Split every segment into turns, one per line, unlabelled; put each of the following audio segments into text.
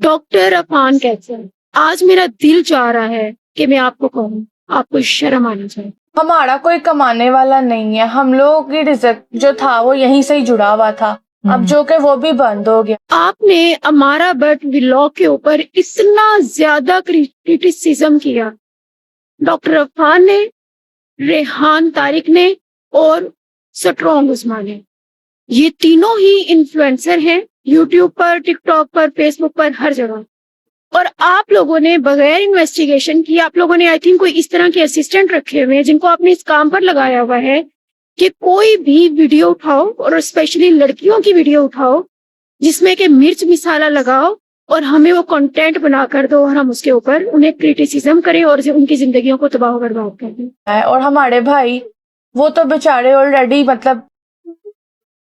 Doctor Affan कैसे? आज मेरा दिल चाह रहा है कि मैं आपको कहूँ, आपको शर्म आनी चाहिए।
हमारा कोई कमाने वाला नहीं है, हम लोगों की रिजक जो था वो यहीं से ही जुड़ा हुआ था, अब जो कि वो भी बंद हो गया।
आपने अमारा भट्ट व्लॉग के ऊपर इतना ज्यादा क्रिटिसिज्म किया, डॉक्टर अफान ने, रेहान तारिक ने और स्ट्रॉन्ग उस्मान ने। ये तीनों ही इन्फ्लुएंसर हैं यूट्यूब पर, टिकटॉक पर, फेसबुक पर, हर जगह। और आप लोगों ने बगैर इन्वेस्टिगेशन की, आप लोगों ने आई थिंक कोई इस तरह के असिस्टेंट रखे हुए हैं जिनको आपने इस काम पर लगाया हुआ है कि कोई भी वीडियो उठाओ और स्पेशली लड़कियों की वीडियो उठाओ जिसमें कि मिर्च मिसाला लगाओ और हमें वो कंटेंट बना कर दो और हम उसके ऊपर उन्हें क्रिटिसिज्म करें और उनकी जिंदगियों को तबाह बर्बाद कर दें।
और हमारे भाई वो तो बेचारे ऑलरेडी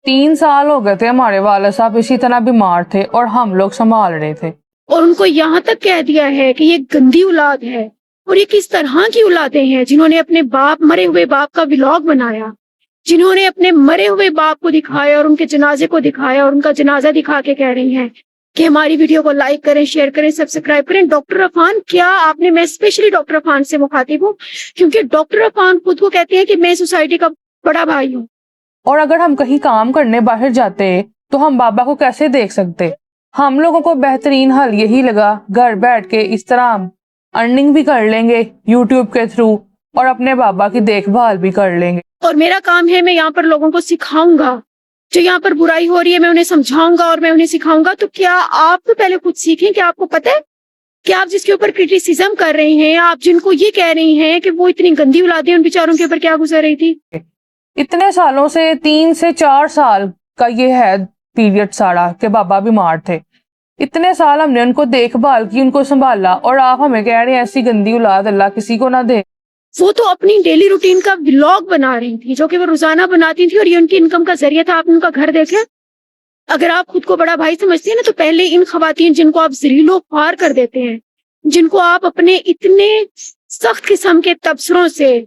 3 साल हो गए थे, हमारे वाले साहब इसी तरह बीमार थे और हम लोग संभाल रहे थे।
और उनको यहाँ तक कह दिया है कि ये गंदी औलाद है। और ये किस तरह की औलादें हैं जिन्होंने अपने बाप, मरे हुए बाप का व्लॉग बनाया, जिन्होंने अपने मरे हुए बाप को दिखाया और उनके जनाजे को दिखाया और उनका जनाजा दिखा के कह रही हैं कि हमारी वीडियो को लाइक करें, शेयर करें, सब्सक्राइब करें। डॉक्टर अफान, क्या आपने, मैं स्पेशली डॉक्टर अफान से मुखातिब हूँ क्योंकि डॉक्टर अफान खुद को कहते हैं कि मैं सोसाइटी का बड़ा भाई हूँ।
और अगर हम कहीं काम करने बाहर जाते तो हम बाबा को कैसे देख सकते? हम लोगों को बेहतरीन हल यही लगा, घर बैठ के इस तरह अर्निंग भी कर लेंगे यूट्यूब के थ्रू और अपने बाबा की देखभाल भी कर लेंगे।
और मेरा काम है, मैं यहाँ पर लोगों को सिखाऊंगा, जो यहाँ पर बुराई हो रही है मैं उन्हें समझाऊंगा और मैं उन्हें सिखाऊंगा। तो क्या आप तो पहले खुद सीखें कि आपको पता है कि आप जिसके ऊपर क्रिटिसिज्म कर रहे हैं, आप जिनको ये कह रही हैं कि वो इतनी गंदी औलादें, उन बेचारों के ऊपर क्या गुजर रही थी।
इतने सालों से 3 से 4 साल का ये है पीरियड सारा के बाबा बीमार थे। इतने साल हमने उनको देखभाल की, उनको संभाला और आप हमें कह रहे हैं ऐसी गंदी औलाद अल्लाह किसी को ना दे।
वो तो अपनी डेली रूटीन का व्लॉग बना रही थी जो कि वो रोजाना बनाती थी और ये उनकी इनकम का जरिया था। आप उनका घर देखें, अगर आप खुद को बड़ा भाई समझते हैं ना, तो पहले इन खवातीन जिनको आप जरीलो ख्वार कर देते हैं, जिनको आप अपने इतने सख्त किस्म के तबसरों से,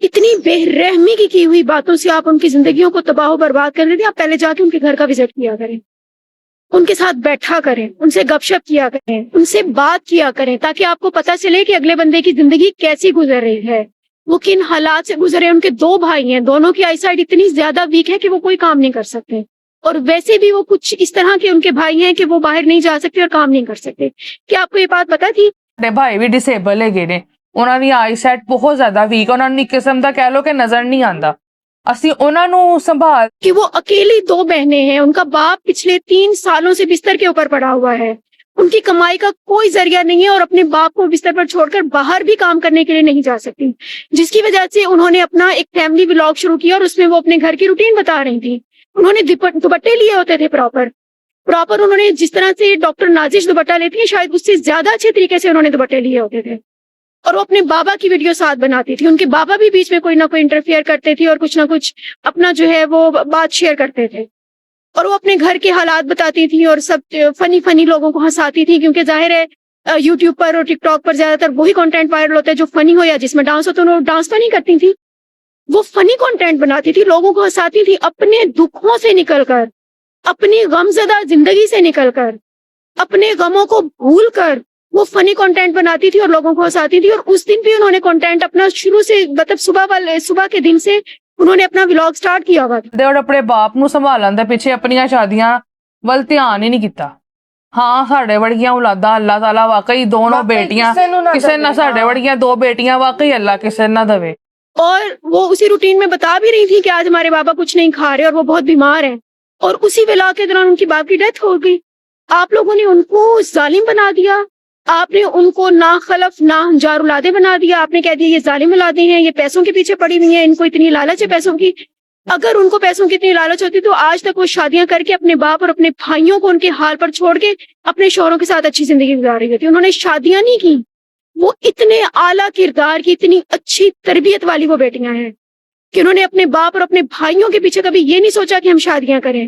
इतनी बेरहमी की हुई बातों से आप उनकी जिंदगियों को तबाह बर्बाद कर देते हैं, आप पहले जाके उनके घर का विजिट किया करें, उनके साथ बैठा करें, उनसे गपशप किया करें, उनसे बात किया करें, ताकि आपको पता चले कि अगले बंदे की जिंदगी कैसी गुजर रही है, वो किन हालात से गुजरे। उनके 2 भाई हैं, दोनों की आईसाइट इतनी ज्यादा वीक है कि वो कोई काम नहीं कर सकते और वैसे भी वो कुछ इस तरह के उनके भाई हैं कि वो बाहर नहीं जा सकते और काम नहीं कर सकते। क्या आपको ये बात पता थी?
भाई भी डिसेबल है ने, उन्होंने आईसाइट बहुत ज्यादा वीक, उन्होंने किस्म का कह लो कि नजर नहीं आता। ਅਸੀਂ ਉਹਨਾਂ ਨੂੰ संभाल
कि वो अकेली 2 बहनें हैं, उनका बाप पिछले 3 सालों से बिस्तर के ऊपर पड़ा हुआ है, उनकी कमाई का कोई जरिया नहीं है और अपने बाप को बिस्तर पर छोड़कर बाहर भी काम करने के लिए नहीं जा सकती, जिसकी वजह से उन्होंने अपना एक फैमिली व्लॉग शुरू किया और उसमें वो अपने घर की रूटीन बता रही थी। उन्होंने दुपट्टे लिए होते थे प्रॉपर उन्होंने जिस तरह से डॉक्टर नाजिश दुपट्टा लेती है, शायद उससे ज्यादा अच्छे तरीके से उन्होंने दुपट्टे लिए होते थे। और वो अपने बाबा की वीडियो साथ बनाती थी, उनके बाबा भी बीच में कोई ना कोई इंटरफेयर करते थे और कुछ ना कुछ अपना जो है वो बात शेयर करते थे। और वो अपने घर के हालात बताती थी और सब फनी लोगों को हंसाती थी, क्योंकि जाहिर है यूट्यूब पर और टिकटॉक पर ज्यादातर वही कंटेंट वायरल होता है जो फनी हो या जिसमें डांस हो, तो उन्होंने डांस तो नहीं करती थी, वो फनी कंटेंट बनाती थी, लोगों को हंसाती थी, अपने दुखों से निकलकर, अपनी गमजदा जिंदगी से निकलकर, अपने गमों को भूल कर वो फनी कंटेंट बनाती थी और लोगों को हंसाती थी। और उस दिन भी उन्होंने कंटेंट अपना शुरू से, मतलब सुबह के दिन से उन्होंने अपना व्लॉग स्टार्ट किया हुआ था।
और अपने बाप ਨੂੰ ਸੰਭਾਲਣ ਦੇ ਪਿੱਛੇ ਆਪਣੀਆਂ ਸ਼ਾਦੀਆਂ ਵੱਲ ਧਿਆਨ ਹੀ ਨਹੀਂ ਕੀਤਾ। ਹਾਂ, ਸਾਡੇ ਵਰਗੀਆਂ ਔਲਾਦਾਂ ਅੱਲਾਹ ਤਾਲਾ ਵਾਕਈ ਦੋਨੋਂ बेटियां ਕਿਸੇ ਨਾ, ਸਾਡੇ ਵਰਗੀਆਂ 2 बेटियां वाकई अल्लाह किसे ना दवे।
और वो उसी रूटीन में बता भी रही थी कि आज हमारे बाबा कुछ नहीं खा रहे और वो बहुत बीमार हैं, और उसी व्लॉग के दौरान उनकी बाप की डेथ हो गई। आप लोगों ने उनको जालिम बना दिया, आपने उनको ना खलफ ना हजार औलादे बना दिया, आपने कह दिया ये जालिम औलादे हैं, ये पैसों के पीछे पड़ी हुई हैं, इनको इतनी लालच है पैसों की। अगर उनको पैसों की इतनी लालच होती तो आज तक वो शादियां करके अपने बाप और अपने भाइयों को उनके हाल पर छोड़ के अपने शौहरों के साथ अच्छी जिंदगी गुजार रही होती। उन्होंने शादियां नहीं की, वो इतने आला किरदार की, इतनी अच्छी तरबियत वाली वो बेटियां हैं कि उन्होंने अपने बाप और अपने भाइयों के पीछे कभी ये नहीं सोचा कि हम शादियां करें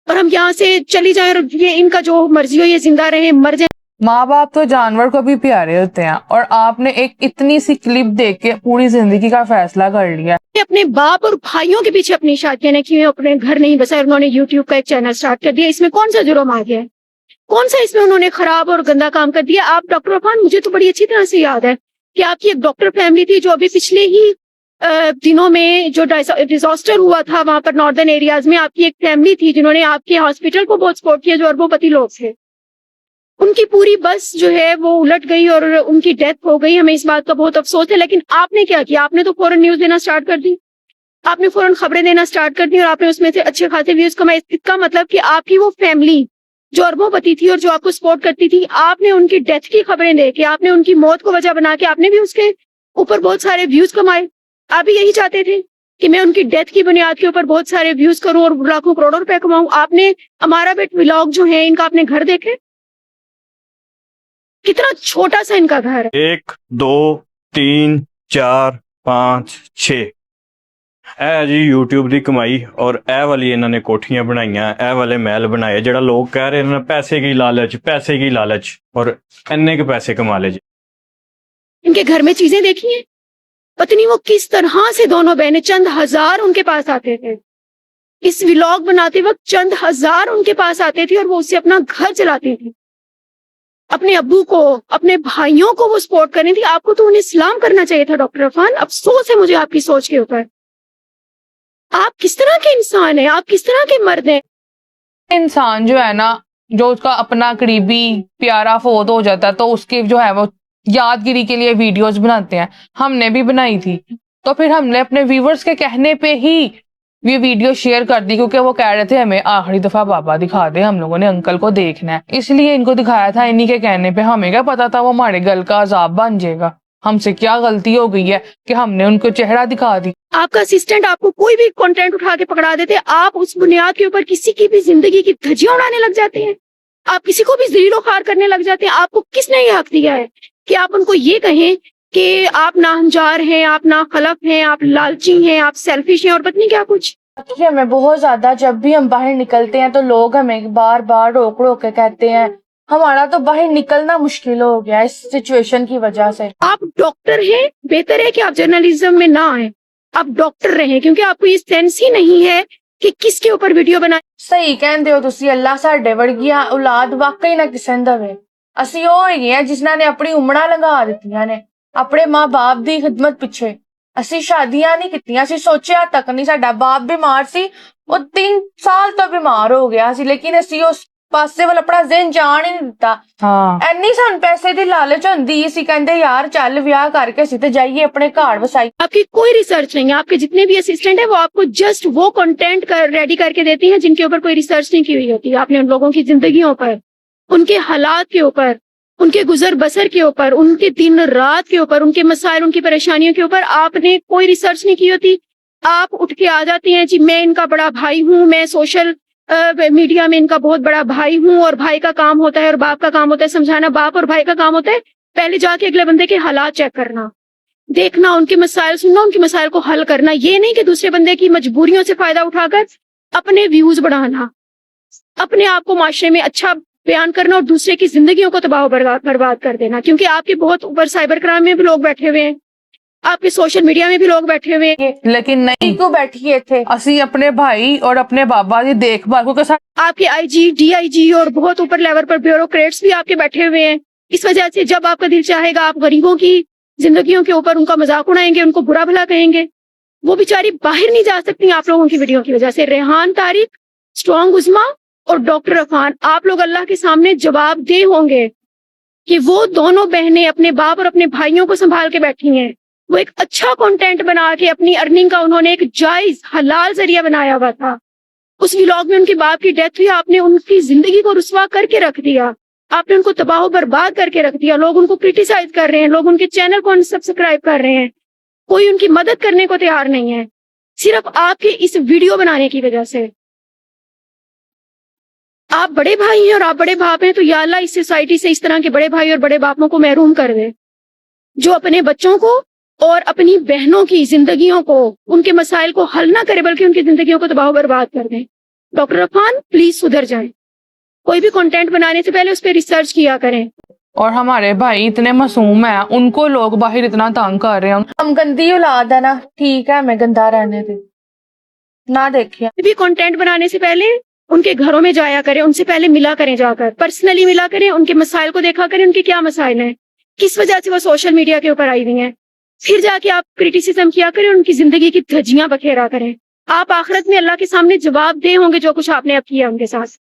और हम यहाँ से चली जाएं और ये इनका जो मर्जी हो, ये जिंदा रहे, मर जाए।
माँ बाप तो जानवर को भी प्यारे होते हैं और आपने एक इतनी सी क्लिप देख के पूरी जिंदगी का फैसला कर लिया।
अपने बाप और भाइयों के पीछे अपनी शादियां नहीं की, अपने घर नहीं बसाए, उन्होंने यूट्यूब का एक चैनल स्टार्ट कर दिया। इसमें कौन सा जुर्म आ गया है? कौन सा इसमें उन्होंने खराब और गंदा काम कर दिया? आप डॉक्टर अफान, मुझे तो बड़ी अच्छी तरह से याद है कि आपकी एक डॉक्टर फैमिली थी जो अभी पिछले ही दिनों में जो डिजास्टर हुआ था वहां पर नॉर्दर्न एरियाज में, आपकी एक फैमिली थी जिन्होंने आपके हॉस्पिटल को बहुत सपोर्ट किया, जो अरबोपति लोग थे। उनकी पूरी बस जो है वो उलट गई और उनकी डेथ हो गई। हमें इस बात का बहुत अफसोस है, लेकिन आपने क्या किया? आपने तो फौरन न्यूज देना स्टार्ट कर दी, आपने फौरन खबरें देना स्टार्ट कर दी और आपने उसमें से अच्छे खासे व्यूज कमाए। इसका मतलब कि आपकी वो फैमिली जो अरबोपति थी और जो आपको सपोर्ट करती थी, आपने उनकी डेथ की खबरें दे के, आपने उनकी मौत को वजह बना के आपने भी उसके ऊपर बहुत सारे व्यूज कमाए। आप भी यही चाहते थे कि मैं उनकी डेथ की बुनियाद के ऊपर बहुत सारे व्यूज करूं और लाखों करोड़ों रुपए कमाऊं। आपने हमारा बेट व्लॉग जो है इनका आपने घर देखे, कितना छोटा सा इनका घर है।
1 2 3 4 5 6 ਇਹ ਜੀ YouTube ਦੀ ਕਮਾਈ ਔਰ ਇਹ ਵਾਲੀ ਇਹਨਾਂ ਨੇ ਕੋਠੀਆਂ ਬਣਾਈਆਂ, ਇਹ ਵਾਲੇ ਮਹਿਲ ਬਣਾਏ, ਜਿਹੜਾ ਲੋਕ ਕਹਿ ਰਹੇ ਨੇ ਪੈਸੇ की लालच, पैसे की लालच, और इन्ने के पैसे कमा ले जी।
इनके घर में चीजें देखी हैं, पत्नी वो किस तरह से दोनों बहनें, चंद हजार उनके पास आते थे इस व्लॉग बनाते वक्त, चंद हजार उनके पास आते थे और वो उससे अपना घर चलाती थी। अपने अब्बू को, अपने भाइयों को वो सपोर्ट कर रही थी। आपको तो उन्हें सलाम करना चाहिए था डॉक्टर अफान। अफसोस है मुझे आपकी सोच के ऊपर। आप किस तरह के इंसान हैं, आप किस तरह के मर्द हैं?
इंसान जो है ना, जो उसका अपना करीबी प्यारा फोत हो जाता है तो उसकी जो है वो यादगिरी के लिए वीडियोस बनाते हैं। हमने भी बनाई थी, तो फिर हमने अपने व्यूवर्स के कहने पे ही ये वीडियो शेयर कर दी, क्योंकि वो कह रहे थे हमें आखिरी दफा बाबा दिखा दे, हम लोगों ने अंकल को देखना है, इसलिए इनको दिखाया था। इन्हीं के कहने पे, हमें क्या पता था वो हमारे गल का अजाब बन जाएगा। हमसे क्या गलती हो गई है कि हमने उनको चेहरा दिखा दी।
आपका असिस्टेंट आपको कोई भी कंटेंट उठा के पकड़ा देते, आप उस बुनियाद के ऊपर किसी की भी जिंदगी की धज्जियां उड़ाने लग जाते हैं, आप किसी को भी ज़लीलो ख्वार करने लग जाते हैं। आपको किसने ये हक दिया है कि आप उनको ये कहें कि आप नाहंजार हैं, आप नाखलफ हैं, आप लालची हैं, आप सेल्फिश हैं और पत्नी क्या कुछ।
हमें बहुत ज्यादा, जब भी हम बाहर निकलते हैं तो लोग हमें बार बार रोक रोक के कहते हैं, हमारा तो बाहर निकलना मुश्किल हो गया इस सिचुएशन की वजह से।
आप डॉक्टर हैं, बेहतर है कि आप जर्नलिज्म में ना आए, आप डॉक्टर रहें, क्योंकि आपको ये सेंस ही नहीं है कि किसके ऊपर वीडियो बनाए।
सही कहते हो तुसी, अल्लाह साडे वर्गिया औलाद वाकई ना किसे न दवे। ਅਸੀਂ ਉਹ ਹੈਗੇ ਆ ਜਿਨ੍ਹਾਂ ਨੇ ਆਪਣੀ ਉਮਰਾਂ ਲਗਾ ਦਿੱਤੀਆਂ ਨੇ ਆਪਣੇ ਮਾਂ-ਬਾਪ ਦੀ ਖਿਦਮਤ ਪਿੱਛੇ। ਅਸੀਂ ਸ਼ਾਦੀਆਂ ਨਹੀਂ ਕੀਤੀਆਂ, ਅਸੀਂ ਸੋਚਿਆ ਤੱਕ ਨਹੀਂ। ਸਾਡਾ ਬਾਪ ਬਿਮਾਰ ਸੀ, ਉਹ 3 ਸਾਲ ਤੋਂ ਬਿਮਾਰ ਹੋ ਗਿਆ ਸੀ, ਲੇਕਿਨ ਅਸੀਂ ਉਸ ਪਾਸੇ ਵੱਲ ਆਪਣਾ ਜ਼ਿਹਨ ਜਾਣ ਹੀ ਨਹੀਂ ਦਿੱਤਾ। ਐਨੀ ਸਾਨੂੰ ਪੈਸੇ ਦੀ ਲਾਲਚ ਹੁੰਦੀ ਸੀ, ਕਹਿੰਦੇ ਯਾਰ ਚੱਲ ਵਿਆਹ ਕਰਕੇ ਅਸੀਂ ਤੇ ਜਾਈਏ ਆਪਣੇ ਘਰ ਵਸਾਈ।
आपकी कोई रिसर्च नहीं है, आपके जितने भी असिस्टेंट है वो आपको जस्ट वो कंटेंट रेडी करके देती हैं जिनके ऊपर कोई रिसर्च नहीं की हुई होती। आपने उन लोगों की जिंदगियों पर, उनके हालात के ऊपर, उनके गुजर बसर के ऊपर, उनके दिन रात के ऊपर, उनके मसाइल, उनकी परेशानियों के ऊपर आपने कोई रिसर्च नहीं की होती। आप उठ के आ जाती हैं जी मैं इनका बड़ा भाई हूँ, मैं सोशल मीडिया में इनका बहुत बड़ा भाई हूँ, और भाई का काम होता है और बाप का काम होता है समझाना। बाप और भाई का काम होता है पहले जाके अगले बंदे के हालात चेक करना, देखना, उनके मसाइल सुनना, उनके मसाइल को हल करना। ये नहीं कि दूसरे बंदे की मजबूरियों से फायदा उठाकर अपने व्यूज बढ़ाना, अपने आप को माशरे में अच्छा बयान करना और दूसरे की जिंदगियों को तबाह बर्बाद कर देना। क्योंकि आपके बहुत ऊपर साइबर क्राइम में भी लोग बैठे हुए हैं, आपके सोशल मीडिया में भी लोग बैठे हुए हैं,
लेकिन नहीं
क्यों बैठिए थे
ਅਸੀਂ अपने भाई और अपने बाबा की देखभाल, क्योंकि
आपके आईजी, डीआईजी और बहुत ऊपर लेवल पर ब्यूरोक्रेट्स भी आपके बैठे हुए हैं। इस वजह से जब आपका दिल चाहेगा आप गरीबों की जिंदगियों के ऊपर उनका मजाक उड़ाएंगे, उनको बुरा भला कहेंगे। वो बेचारी बाहर नहीं जा सकती आप लोगों की वीडियो की वजह से। रेहान तारिक, स्ट्रॉन्ग उस्मा और डॉक्टर अफान, आप लोग अल्लाह के सामने जवाबदेह होंगे कि वो दोनों बहनें अपने बाप और अपने भाइयों को संभाल के बैठी हैं। वो एक अच्छा कंटेंट बना के अपनी अर्निंग का उन्होंने एक जायज हलाल जरिया बनाया हुआ था। उस व्लॉग में उनके बाप की डेथ हुई, आपने उनकी जिंदगी को रुसवा करके रख दिया, आपने उनको तबाह बर्बाद करके रख दिया। लोग उनको क्रिटिसाइज कर रहे हैं, लोग उनके चैनल को अनसब्सक्राइब कर रहे हैं, कोई उनकी मदद करने को तैयार नहीं है, सिर्फ आपके इस वीडियो बनाने की वजह से। आप बड़े भाई हैं और आप बड़े बाप हैं, तो या अल्लाह इस सोसाइटी से इस तरह के बड़े भाई और बड़े बापों को महरूम कर दे, जो अपने बच्चों को और अपनी बहनों की जिंदगियों को, उनके मसाइल को हल ना करे बल्कि उनकी जिंदगियों को तबाह बर्बाद कर दें। डॉक्टर अफान प्लीज सुधर जाएं, कोई भी कंटेंट बनाने से पहले उस पर रिसर्च किया करें।
और हमारे भाई इतने मासूम हैं, उनको लोग बाहर इतना तंग कर रहे हैं।
हम गंदी औलाद है ना, ठीक है, मैं गंदा रहने दे ना देखिए।
भी कंटेंट बनाने से पहले उनके घरों में जाया करें, उनसे पहले मिला करें, जाकर पर्सनली मिला करें, उनके मसाइल को देखा करें, उनके क्या मसाइल हैं, किस वजह से वो सोशल मीडिया के ऊपर आई हुई हैं। फिर जाके आप क्रिटिसिज्म किया करें, उनकी जिंदगी की धज्जियां बखेरा करें। आप आखिरत में अल्लाह के सामने जवाबदेह होंगे जो कुछ आपने अब किया उनके साथ।